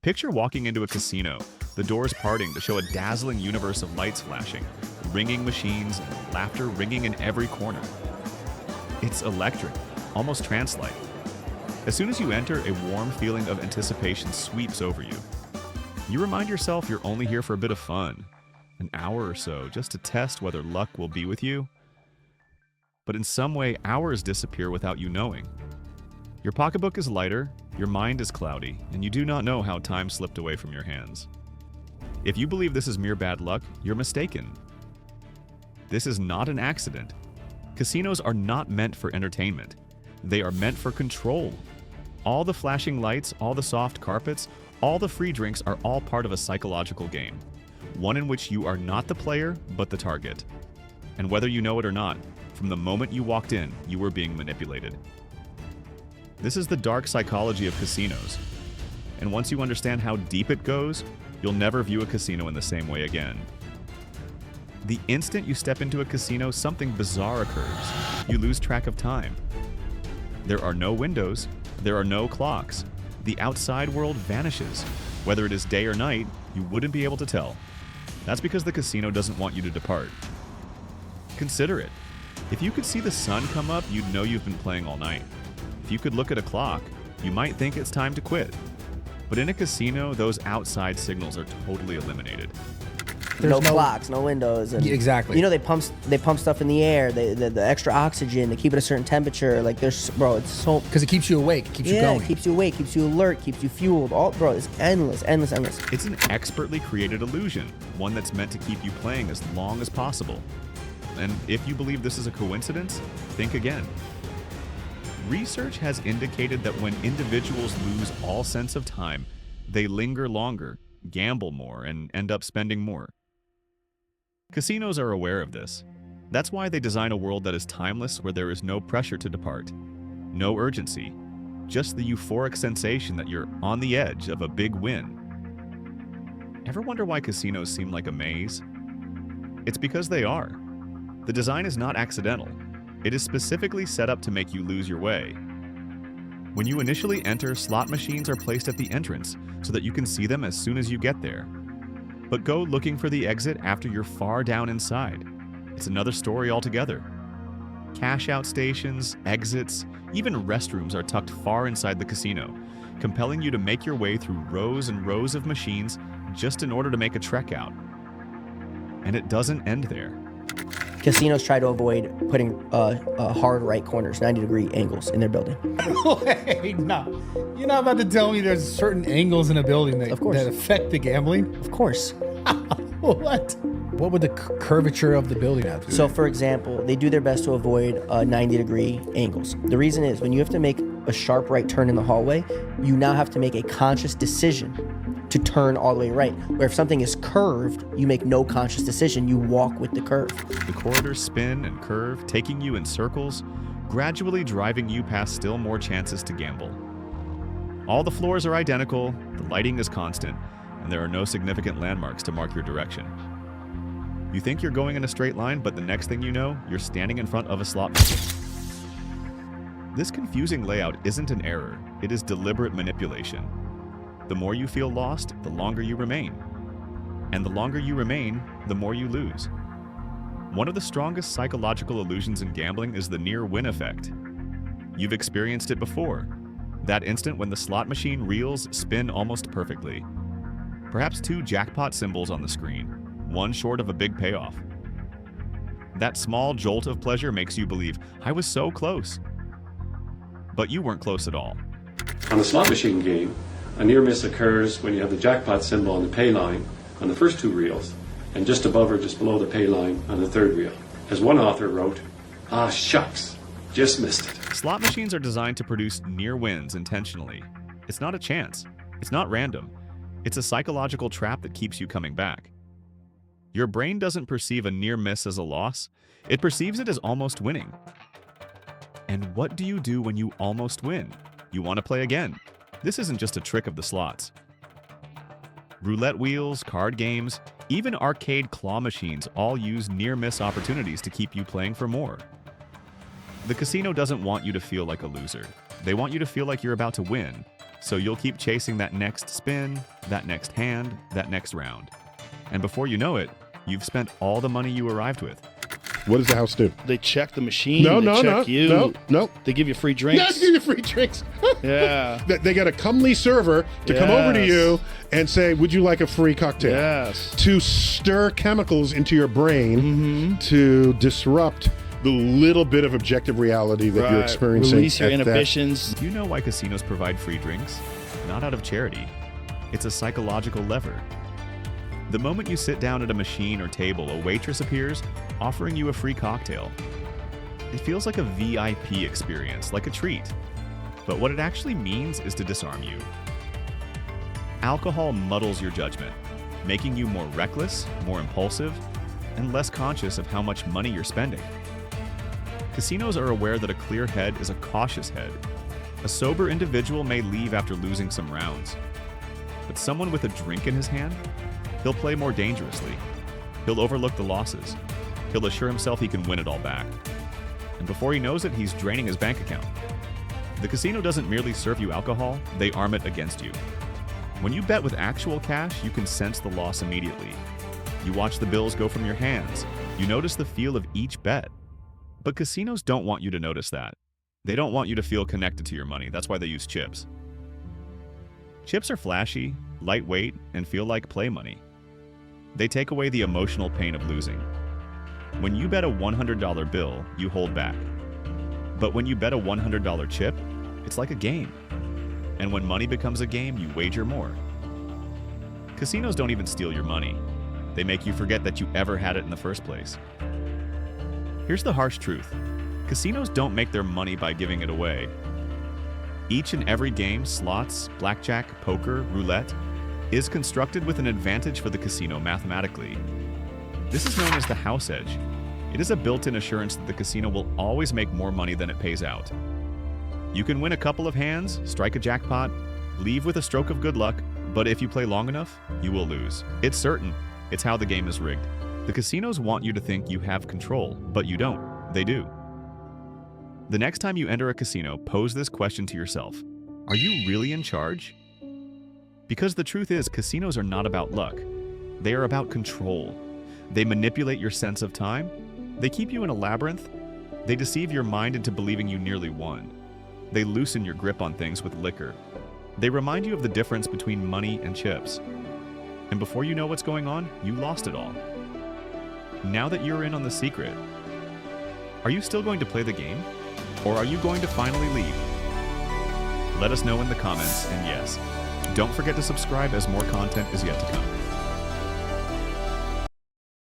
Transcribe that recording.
Picture walking into a casino, the doors parting to show a dazzling universe of lights flashing, ringing machines, and laughter ringing in every corner. It's electric, almost trance-like. As soon as you enter, a warm feeling of anticipation sweeps over you. You remind yourself you're only here for a bit of fun, an hour or so, just to test whether luck will be with you. But in some way, hours disappear without you knowing. Your pocketbook is lighter, your mind is cloudy, and you do not know how time slipped away from your hands. If you believe this is mere bad luck, you're mistaken. This is not an accident. Casinos are not meant for entertainment. They are meant for control. All the flashing lights, all the soft carpets, all the free drinks are all part of a psychological game. One in which you are not the player, but the target. And whether you know it or not, from the moment you walked in, you were being manipulated. This is the dark psychology of casinos. And once you understand how deep it goes, you'll never view a casino in the same way again. The instant you step into a casino, something bizarre occurs. You lose track of time. There are no windows. There are no clocks. The outside world vanishes. Whether it is day or night, you wouldn't be able to tell. That's because the casino doesn't want you to depart. Consider it. If you could see the sun come up, you'd know you've been playing all night. If you could look at a clock, you might think it's time to quit. But in a casino, those outside signals are totally eliminated. No clocks, no windows. And, Exactly. You know, they pump stuff in the air, the extra oxygen, they keep it a certain temperature. Like, bro, it's so... Because it keeps you awake, it keeps you Yeah, going. it keeps you awake, keeps you alert, keeps you fueled. Bro, it's endless. It's an expertly created illusion, one that's meant to keep you playing as long as possible. And if you believe this is a coincidence, think again. Research has indicated that when individuals lose all sense of time, they linger longer, gamble more, and end up spending more. Casinos are aware of this. That's why they design a world that is timeless, where there is no pressure to depart, no urgency, just the euphoric sensation that you're on the edge of a big win. Ever wonder why casinos seem like a maze? It's because they are. The design is not accidental. It is specifically set up to make you lose your way. When you initially enter, slot machines are placed at the entrance so that you can see them as soon as you get there. But go looking for the exit after you're far down inside. It's another story altogether. Cash-out stations, exits, even restrooms are tucked far inside the casino, compelling you to make your way through rows and rows of machines just in order to make a trek out. And it doesn't end there. Casinos try to avoid putting hard right corners, 90-degree angles in their building. Wait, no. You're not about to tell me there's certain angles in a building that, Of course. that affect the gambling? Of course. What? What would the curvature of the building have to do? So, for example, they do their best to avoid 90-degree angles. The reason is when you have to make a sharp right turn in the hallway, you now have to make a conscious decision to turn all the way right. Where if something is curved, you make no conscious decision. You walk with the curve. The corridors spin and curve, taking you in circles, gradually driving you past still more chances to gamble. All the floors are identical, the lighting is constant, and there are no significant landmarks to mark your direction. You think you're going in a straight line, but the next thing you know, you're standing in front of a slot machine. This confusing layout isn't an error, it is deliberate manipulation. The more you feel lost, the longer you remain. And the longer you remain, the more you lose. One of the strongest psychological illusions in gambling is the near-win effect. You've experienced it before. That instant when the slot machine reels spin almost perfectly. Perhaps 2 jackpot symbols on the screen, one short of a big payoff. That small jolt of pleasure makes you believe, I was so close. But you weren't close at all. On a slot machine game, a near miss occurs when you have the jackpot symbol on the pay line on the first 2 reels, and just above or just below the pay line on the 3rd reel. As one author wrote, "Ah, shucks, just missed it." Slot machines are designed to produce near wins intentionally. It's not a chance. It's not random. It's a psychological trap that keeps you coming back. Your brain doesn't perceive a near miss as a loss. It perceives it as almost winning. And what do you do when you almost win? You want to play again. This isn't just a trick of the slots. Roulette wheels, card games, even arcade claw machines all use near-miss opportunities to keep you playing for more. The casino doesn't want you to feel like a loser. They want you to feel like you're about to win, So you'll keep chasing that next spin, that next hand, that next round. And before you know it, you've spent all the money you arrived with. What does the house do? They check the machine. No, they no, check no, you. no. They give you free drinks. Yes, give you free drinks. Yeah. They got a comely server to come over to Yes. you and say, would you like a free cocktail? Yes. To stir chemicals into your brain to disrupt the little bit of objective reality that you're experiencing. Release your at that- inhibitions. Do you know why casinos provide free drinks? Not out of charity. It's a psychological lever. The moment you sit down at a machine or table, a waitress appears offering you a free cocktail. It feels like a VIP experience, like a treat. But what it actually means is to disarm you. Alcohol muddles your judgment, making you more reckless, more impulsive, and less conscious of how much money you're spending. Casinos are aware that a clear head is a cautious head. A sober individual may leave after losing some rounds. But someone with a drink in his hand, he'll play more dangerously. He'll overlook the losses. He'll assure himself he can win it all back. And before he knows it, he's draining his bank account. The casino doesn't merely serve you alcohol, they arm it against you. When you bet with actual cash, you can sense the loss immediately. You watch the bills go from your hands. You notice the feel of each bet. But casinos don't want you to notice that. They don't want you to feel connected to your money. That's why they use chips. Chips are flashy, lightweight, and feel like play money. They take away the emotional pain of losing. When you bet a $100 bill, you hold back. But when you bet a $100 chip, it's like a game. And when money becomes a game, you wager more. Casinos don't even steal your money. They make you forget that you ever had it in the first place. Here's the harsh truth. Casinos don't make their money by giving it away. Each and every game, slots, blackjack, poker, roulette, is constructed with an advantage for the casino mathematically. This is known as the house edge. It is a built-in assurance that the casino will always make more money than it pays out. You can win a couple of hands, strike a jackpot, leave with a stroke of good luck, but if you play long enough, you will lose. It's certain. It's how the game is rigged. The casinos want you to think you have control, but you don't. They do. The next time you enter a casino, pose this question to yourself. Are you really in charge? Because the truth is, casinos are not about luck. They are about control. They manipulate your sense of time. They keep you in a labyrinth. They deceive your mind into believing you nearly won. They loosen your grip on things with liquor. They remind you of the difference between money and chips. And before you know what's going on, you lost it all. Now that you're in on the secret, are you still going to play the game? Or are you going to finally leave? Let us know in the comments, and yes, don't forget to subscribe as more content is yet to come.